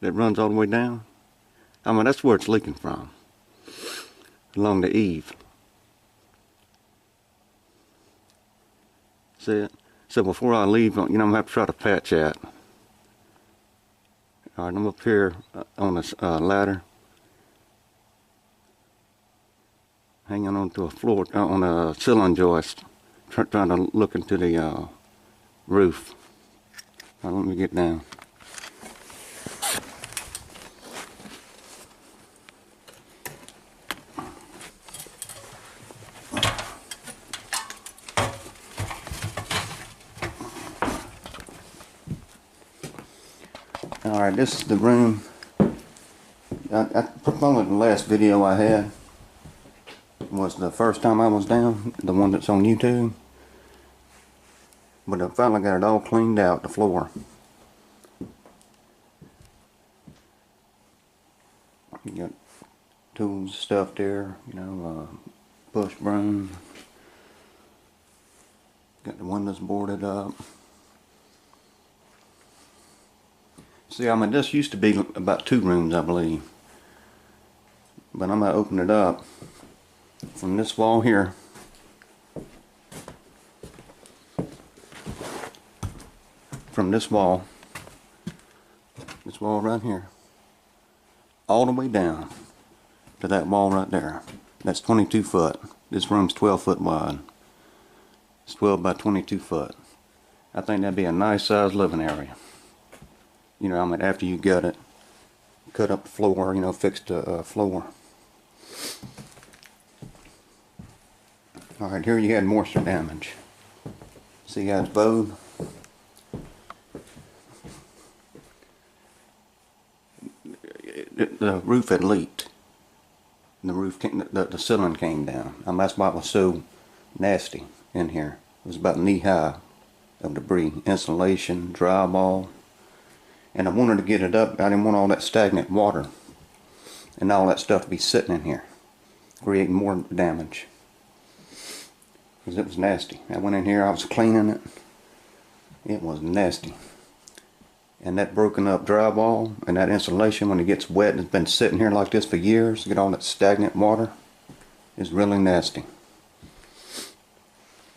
that runs all the way down. I mean, that's where it's leaking from, along the eave. See it? So before I leave, I'm gonna have to try to patch that. All right, I'm up here on this ladder, hanging onto a floor, on a ceiling joist, trying to look into the roof. All right, let me get down. Alright, this is the room. I probably the last video I had was the first time I was down, the one that's on YouTube. But I finally got it all cleaned out, the floor. You got tools, stuff there, push broom. Got the windows boarded up. See, I mean, this used to be about 2 rooms, I believe. But I'm going to open it up from this wall here. From this wall right here, all the way down to that wall right there. That's 22 foot. This room's 12 foot wide. It's 12 by 22 foot. I think that'd be a nice sized living area. I mean, after you gut it, cut up the floor, fix the floor. Alright, here you had moisture damage. See how it's bowed? The roof had leaked. The ceiling came down. I mean, that's why it was so nasty in here. It was about knee high of debris. Insulation, drywall. And I wanted to get it up. I didn't want all that stagnant water and all that stuff to be sitting in here, creating more damage. Because it was nasty. I went in here, I was cleaning it. It was nasty. And that broken up drywall and that insulation, when it gets wet and it's been sitting here like this for years, get all that stagnant water, is really nasty.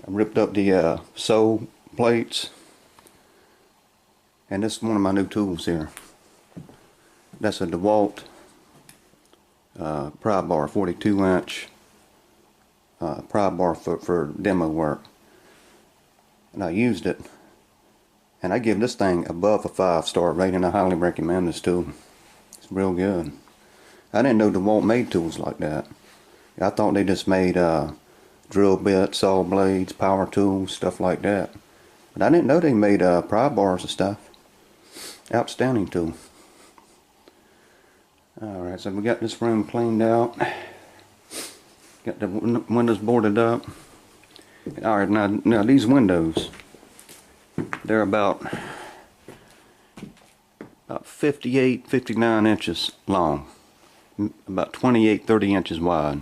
I ripped up the sole plates. And this is one of my new tools here. That's a DeWalt pry bar, 42 inch pry bar for demo work. And I used it. And I give this thing above a 5-star rating. I highly recommend this tool. It's real good. I didn't know DeWalt made tools like that. I thought they just made drill bits, saw blades, power tools, stuff like that. But I didn't know they made pry bars and stuff. Outstanding tool. Alright, so we got this room cleaned out. Got the windows boarded up. Alright, now these windows, they're about 58, 59 inches long. About 28, 30 inches wide.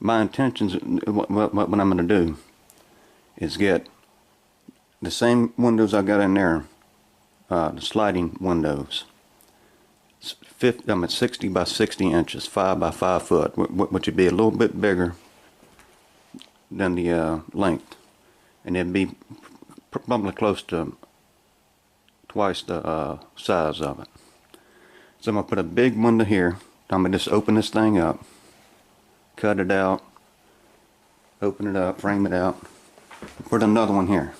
My intentions, what I'm going to do, is get the same windows I got in there. The sliding windows. I'm at 60 by 60 inches, 5 by 5 foot, which would be a little bit bigger than the length, and it'd be probably close to twice the size of it. So I'm gonna put a big window here. I'm gonna just open this thing up, cut it out, open it up, frame it out, put another one here.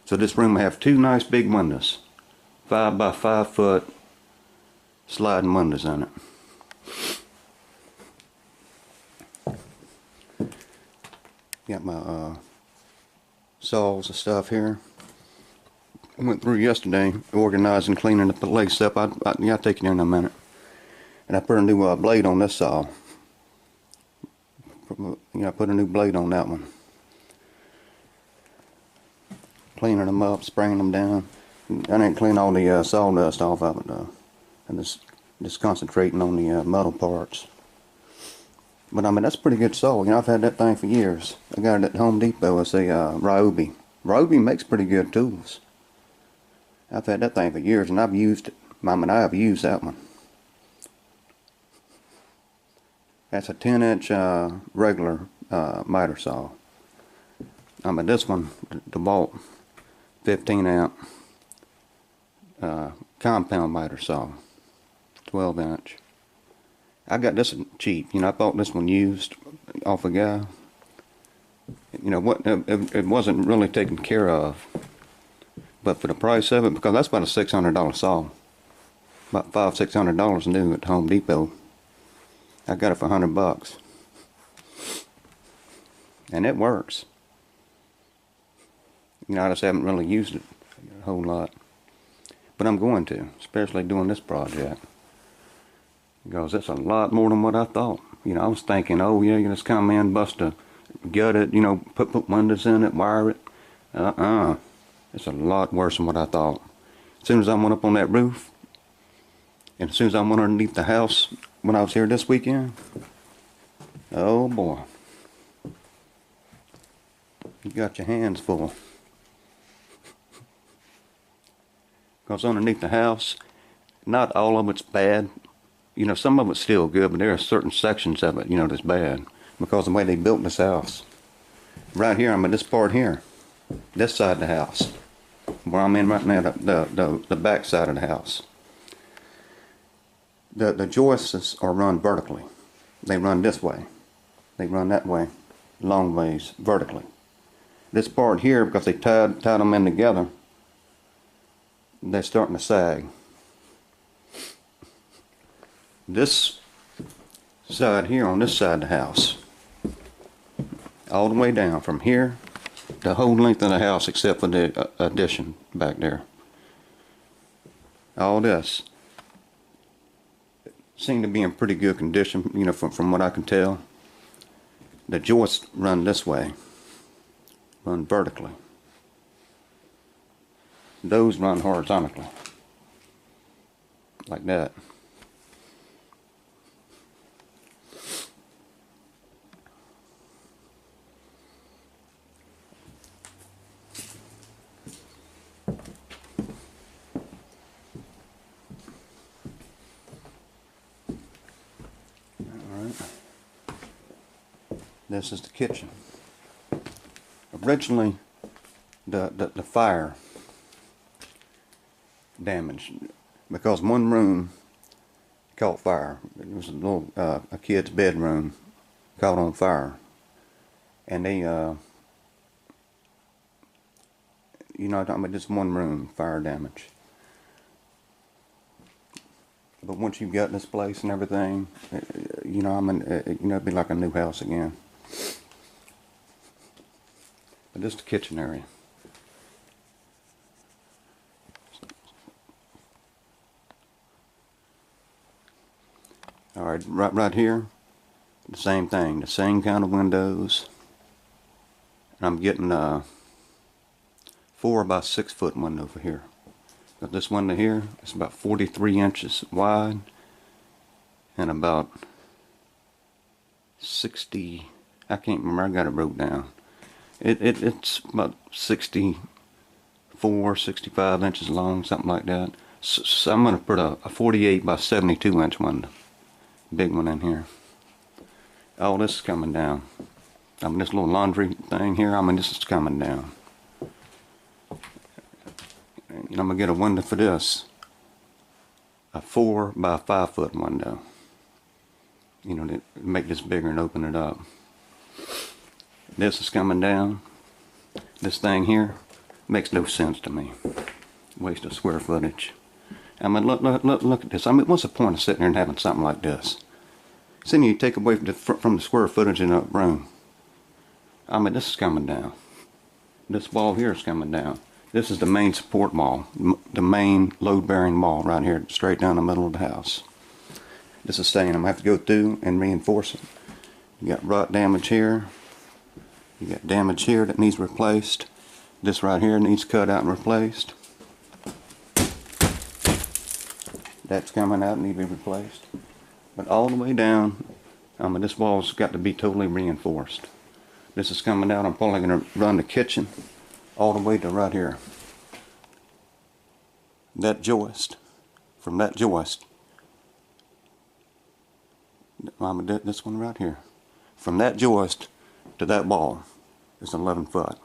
So this room will have 2 nice big windows. 5 by 5 foot sliding windows on it. Got my saws and stuff here. I went through yesterday organizing, cleaning the place up. I'll take you in a minute. And I put a new blade on this saw. I put a new blade on that one. Cleaning them up, spraying them down. I didn't clean all the sawdust off of it though. I'm just concentrating on the metal parts. But I mean, that's a pretty good saw. I've had that thing for years. I got it at Home Depot. It's a Ryobi. Ryobi makes pretty good tools. I've had that thing for years and I've used it. I mean, I have used that one. That's a 10-inch regular miter saw. I mean, this one, the DeWalt 15 amp compound miter saw, 12-inch. I got this one cheap. You know, I bought this one used off a guy. You know what? It wasn't really taken care of, but for the price of it, because that's about a $600 saw, about $500-600 new at Home Depot. I got it for $100, and it works. You know, I just haven't really used it a whole lot, but I'm going to, especially doing this project, because it's a lot more than what I thought. You know, I was thinking, oh yeah, you just come in, bust a gut it, you know, put windows in it, wire it. It's a lot worse than what I thought. As soon as I went up on that roof, and as soon as I went underneath the house when I was here this weekend, oh boy, you got your hands full. Because underneath the house, not all of it's bad. You know, some of it's still good, but there are certain sections of it, you know, that's bad because of the way they built this house. Right here, I'm at this part here, this side of the house, where I'm in right now, the back side of the house. The joists are run vertically. They run this way. They run that way, long ways, vertically. This part here, because they tied them in together, they're starting to sag. This side here, on this side of the house, all the way down from here, the whole length of the house except for the addition back there, all this seem to be in pretty good condition, you know, from what I can tell. The joists run this way, run vertically. Those run horizontally, like that. Alright. This is the kitchen. Originally, the fire damage, because one room caught fire. It was a little a kid's bedroom caught on fire, and they you know, I mean, just one room fire damage. But once you've got this place and everything, you know, I mean, you know, it'd be like a new house again. But this is the kitchen area. Alright, right here, the same thing, the same kind of windows. And I'm getting a 4 by 6 foot window for here. Got this window here, it's about 43 inches wide and about 60, I can't remember, I got it wrote down. It's about 64, 65 inches long, something like that. So I'm going to put a 48 by 72 inch window. Big one in here. All this is coming down. I mean, this little laundry thing here, I mean, this is coming down. And I'm going to get a window for this. A 4 by 5 foot window. You know, to make this bigger and open it up. This is coming down. This thing here makes no sense to me. Waste of square footage. I mean, look at this. I mean, what's the point of sitting there and having something like this? Then you take away from the square footage in a room. I mean, this is coming down. This wall here is coming down. This is the main support wall, the main load-bearing wall right here, straight down the middle of the house. This is staying. I'm gonna have to go through and reinforce it. You got rot damage here. You got damage here that needs replaced. This right here needs cut out and replaced. That's coming out and needs to be replaced. But all the way down, this wall's got to be totally reinforced. This is coming out. I'm probably going to run the kitchen all the way to right here. That joist from that joist, this one right here, from that joist to that wall is 11 foot.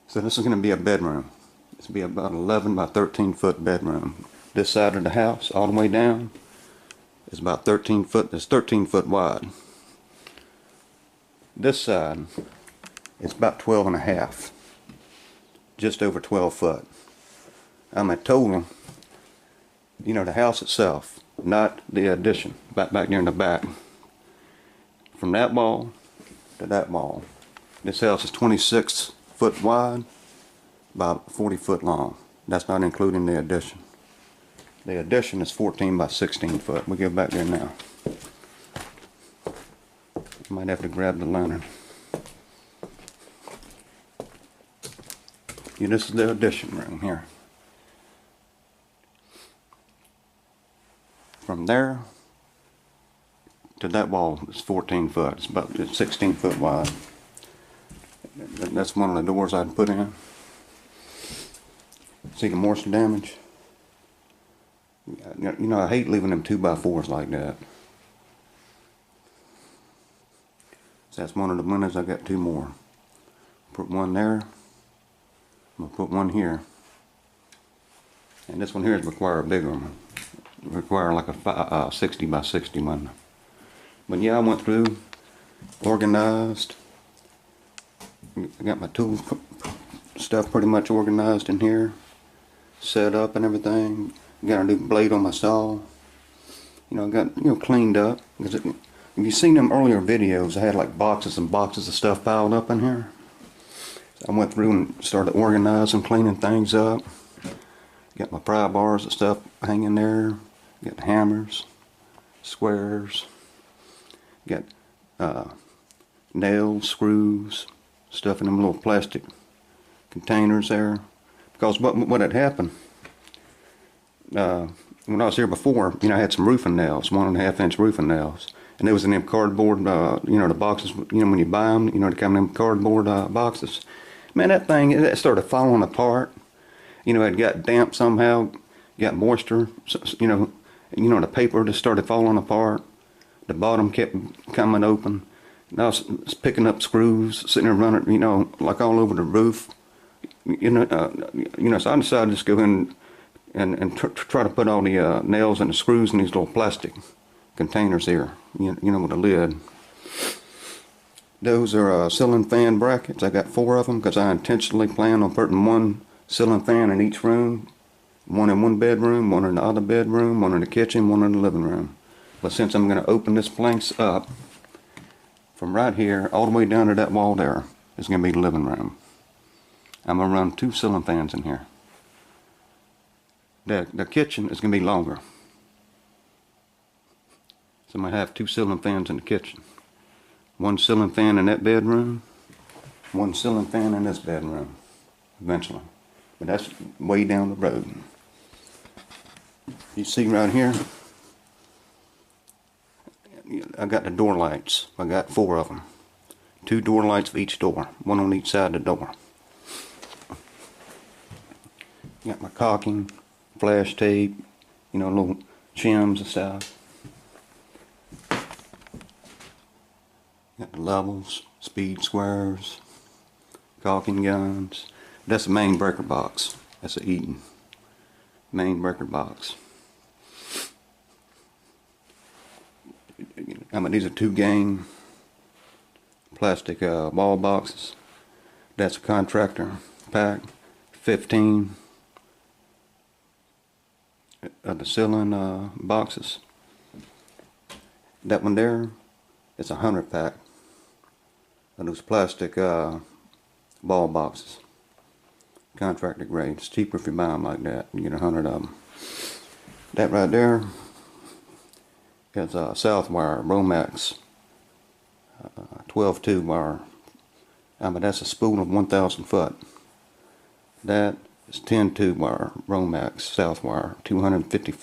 So this is going to be a bedroom. This will be about 11 by 13 foot bedroom. This side of the house, all the way down, is about 13 foot. It's 13 foot wide. This side is about 12 and a half, just over 12 foot. I'm at total, you know, the house itself, not the addition, back there in the back. From that wall to that wall, this house is 26 foot wide, about 40 foot long. That's not including the addition. The addition is 14 by 16 foot. We'll get back there now. Might have to grab the lantern. Yeah, this is the addition room here. From there to that wall is 14 foot. It's about 16 foot wide. That's one of the doors I'd put in. See the moisture damage? You know, I hate leaving them 2x4s like that. So that's one of the windows. I got two more. Put one there. I'm gonna put one here. And this one here is require a bigger one. Require like a 60 by 60 window. But yeah, I went through, organized. I got my tool stuff pretty much organized in here, set up and everything. Got a new blade on my saw. You know, got cleaned up. Because if you've seen them earlier videos, I had like boxes and boxes of stuff piled up in here. So I went through and started organizing, cleaning things up. Got my pry bars and stuff hanging there. Got hammers, squares. Got nails, screws, stuff in them little plastic containers there. Because what had happened, when I was here before, you know, I had some roofing nails, 1.5 inch roofing nails. And they was in them cardboard, you know, the boxes, you know, when you buy them, you know, they come in them cardboard boxes. Man, that thing, it started falling apart. You know, it got damp somehow, got moisture, you know, the paper just started falling apart. The bottom kept coming open. And I was picking up screws, sitting there running, you know, like all over the roof. You know, so I decided to just go in and try to put all the nails and the screws in these little plastic containers here, you know, with a lid. Those are ceiling fan brackets. I got 4 of them because I intentionally plan on putting one ceiling fan in each room. One in one bedroom, one in the other bedroom, one in the kitchen, one in the living room. But since I'm going to open this planks up from right here all the way down to that wall there, it's going to be the living room. I'm going to run 2 ceiling fans in here. The kitchen is going to be longer. So I'm going to have 2 ceiling fans in the kitchen. 1 ceiling fan in that bedroom, 1 ceiling fan in this bedroom, eventually. But that's way down the road. You see right here, I got the door lights. I got 4 of them. 2 door lights for each door, 1 on each side of the door. Got my caulking, flash tape, you know, little shims and stuff. Got the levels, speed squares, caulking guns. That's the main breaker box. That's a Eaton main breaker box. These are 2 gang plastic ball boxes. That's a contractor pack. 15 of the ceiling boxes. That one there is a 100 pack of those plastic ball boxes. Contractor grade. It's cheaper if you buy them like that. You get 100 of them. That right there is a Southwire Romex 12-2 wire. But that's a spool of 1,000 foot. That is 10-2 wire Romex Southwire 250 foot.